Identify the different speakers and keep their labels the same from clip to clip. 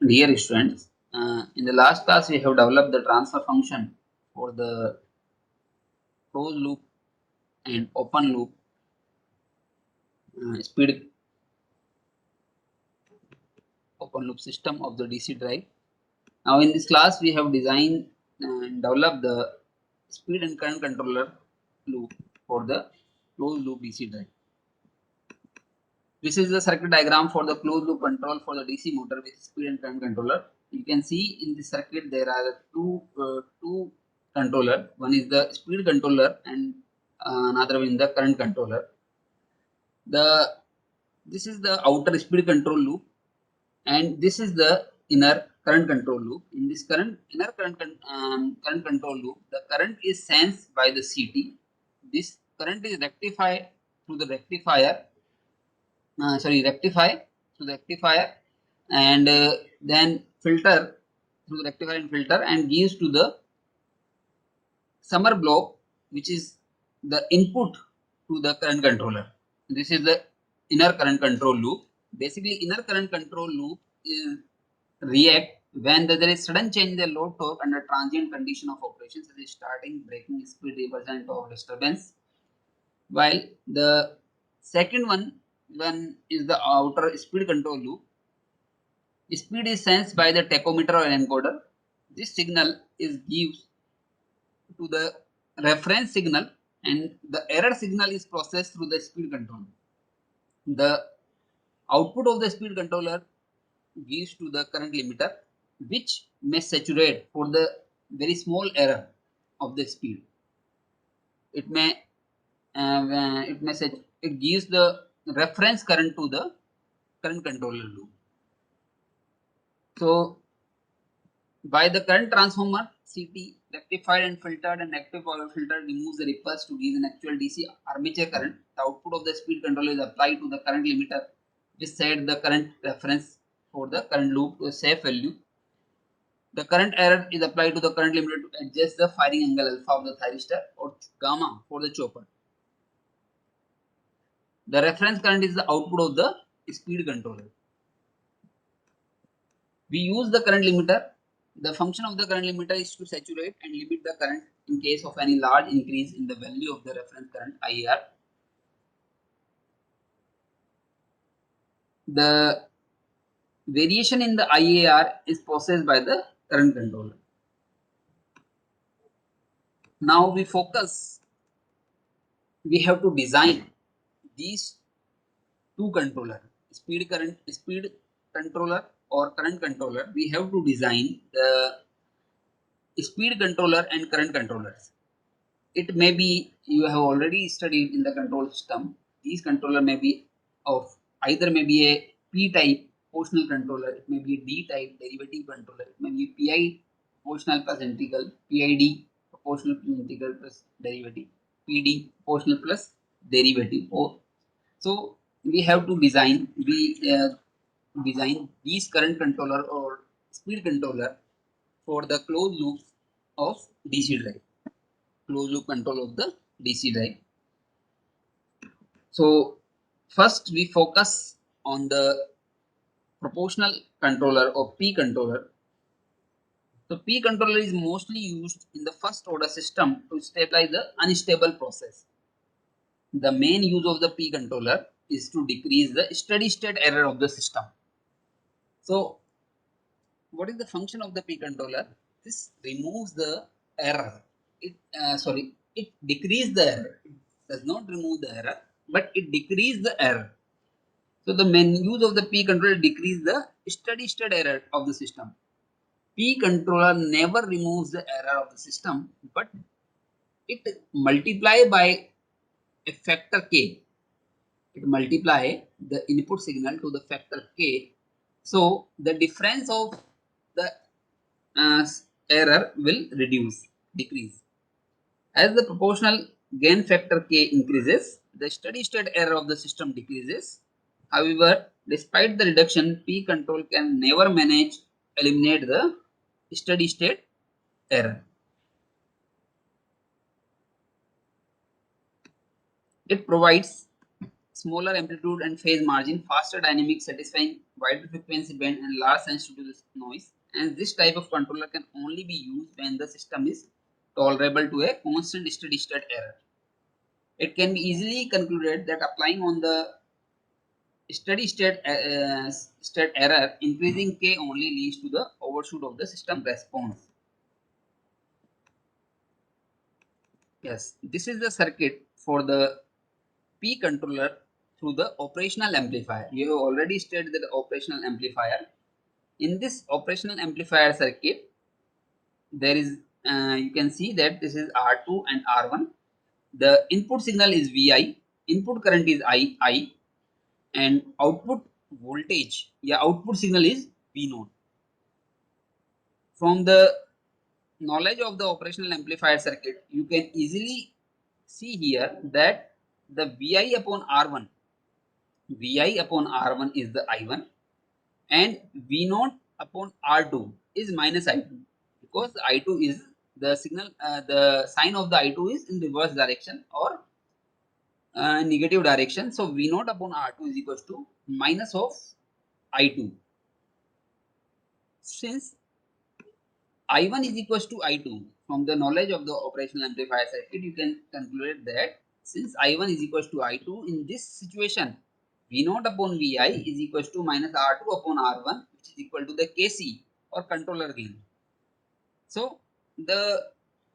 Speaker 1: Dear students, in the last class we have developed the transfer function for the closed loop and open loop speed open loop system of the DC drive. Now in this class we have designed and developed the speed and current controller loop for the closed loop DC drive. This is the circuit diagram for the closed loop control for the DC motor with speed and current controller. You can see in the circuit there are two controller. One is the speed controller and another one is the current controller. This is the outer speed control loop and this is the inner current control loop. In this inner current control loop, the current is sensed by the CT. This current is rectified through the rectify through the rectifier and then filter through the rectifier and filter and gives to the summer block, which is the input to the current controller. This is the inner current control loop. Basically, inner current control loop is react when there is sudden change in the load torque under transient condition of operation, such as starting, braking, speed, reversion, torque disturbance. While the second one is the outer speed control loop. Speed is sensed by the tachometer or encoder. This signal is gives to the reference signal and the error signal is processed through the speed controller. The output of the speed controller gives to the current limiter, which may saturate for the very small error of the speed. It gives the reference current to the current controller loop. So by the current transformer, CT rectified and filtered and active power filter removes the ripples to give an actual DC armature current. The output of the speed controller is applied to the current limiter, which set the current reference for the current loop to a safe value. The current error is applied to the current limiter to adjust the firing angle alpha of the thyristor or gamma for the chopper. The reference current is the output of the speed controller. We use the current limiter. The function of the current limiter is to saturate and limit the current in case of any large increase in the value of the reference current IAR. The variation in the IAR is processed by the current controller. Now we have to design these two controller, speed controller or current controller. We have to design the speed controller and current controllers. It may be you have already studied in the control system. These controller may be of either may be a P type proportional controller, it may be a D type derivative controller, it may be a PI proportional plus integral, PID proportional plus integral plus derivative, PD proportional plus derivative. So we have to design these current controller or speed controller for the closed loop of DC drive. Closed loop control of the DC drive. So first we focus on the proportional controller or P controller. So P controller is mostly used in the first order system to stabilize the unstable process. The main use of the P controller is to decrease the steady state error of the system. So what is the function of the P controller? This removes the error. It decreases the error. It does not remove the error, but it decreases the error. So the main use of the P controller decrease the steady state error of the system. P controller never removes the error of the system, but it multiply by a factor k. It multiply the input signal to the factor k. So the difference of the error will decrease. As the proportional gain factor k increases, the steady state error of the system decreases. However, despite the reduction, P control can never eliminate the steady state error. It provides smaller amplitude and phase margin, faster dynamics satisfying wider frequency band and large sensitivity to noise. And this type of controller can only be used when the system is tolerable to a constant steady state error. It can be easily concluded that applying on the steady state error, increasing K only leads to the overshoot of the system response. Yes, this is the circuit for the P controller through the operational amplifier. You have already stated the operational amplifier. In this operational amplifier circuit, there is you can see that this is R2 and R1. The input signal is Vi, input current is I, and output voltage, output signal is V0. From the knowledge of the operational amplifier circuit, you can easily see here that the Vi upon R1, Vi upon R1 is the I1, and V0 upon R2 is minus I2, because I2 is the signal, the sign of the I2 is in reverse direction or negative direction. So V0 upon R2 is equals to minus of I2. Since I1 is equals to I2, from the knowledge of the operational amplifier circuit, you can conclude that since I1 is equals to I2, in this situation, V0 upon Vi is equals to minus R2 upon R1, which is equal to the Kc or controller gain. So the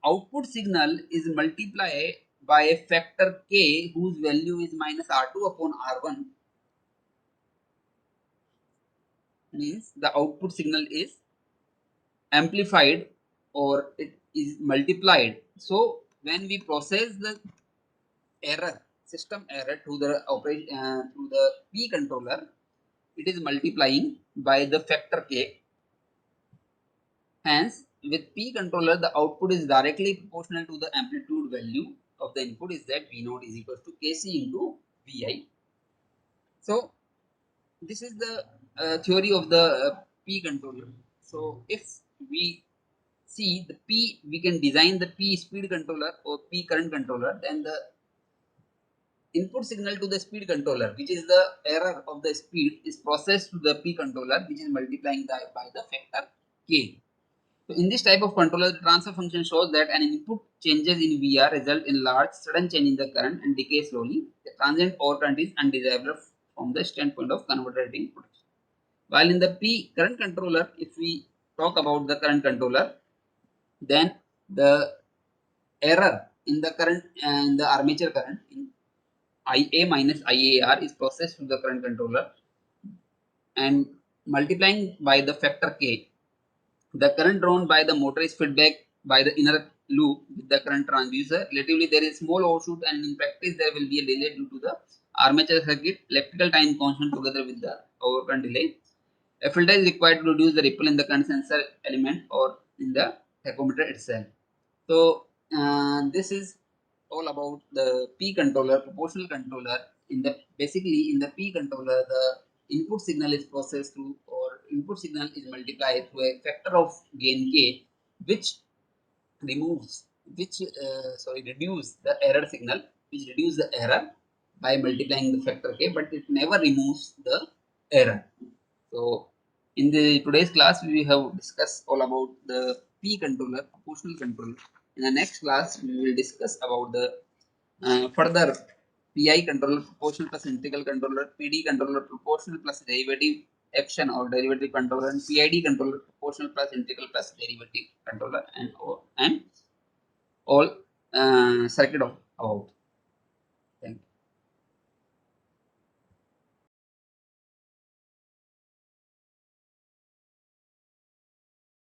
Speaker 1: output signal is multiplied by a factor K whose value is minus R2 upon R1, means the output signal is amplified or it is multiplied. So when we process the error, system error to the operation to the P controller, it is multiplying by the factor K. Hence, with P controller, the output is directly proportional to the amplitude value of the input, is that V0 is equal to Kc into Vi. So this is the theory of the P controller. So if we see the P, we can design the P speed controller or P current controller, then the input signal to the speed controller, which is the error of the speed, is processed to the P controller, which is multiplying by the factor K. So in this type of controller, the transfer function shows that an input changes in VR result in large sudden change in the current and decay slowly. The transient overcurrent is undesirable from the standpoint of converter rating protection. While in the P current controller, if we talk about the current controller, then the error in the current and the armature current in IA minus IAR is processed to the current controller and multiplying by the factor K. The current drawn by the motor is feedback by the inner loop with the current transducer. Relatively, there is small overshoot, and in practice, there will be a delay due to the armature circuit electrical time constant together with the overcurrent delay. A filter is required to reduce the ripple in the current sensor element or in the tachometer itself. So this is all about the P controller, proportional controller. In the basically in the P controller, the input signal is processed through, or input signal is multiplied through a factor of gain K, which removes, which reduce the error signal, which reduce the error by multiplying the factor K, but it never removes the error. So in the today's class, we have discussed all about the P controller, proportional controller. In the next class, we will discuss about the further PI controller, proportional plus integral controller, PD controller, proportional plus derivative action or derivative controller, and PID controller, proportional plus integral plus derivative controller, and all circuit of about.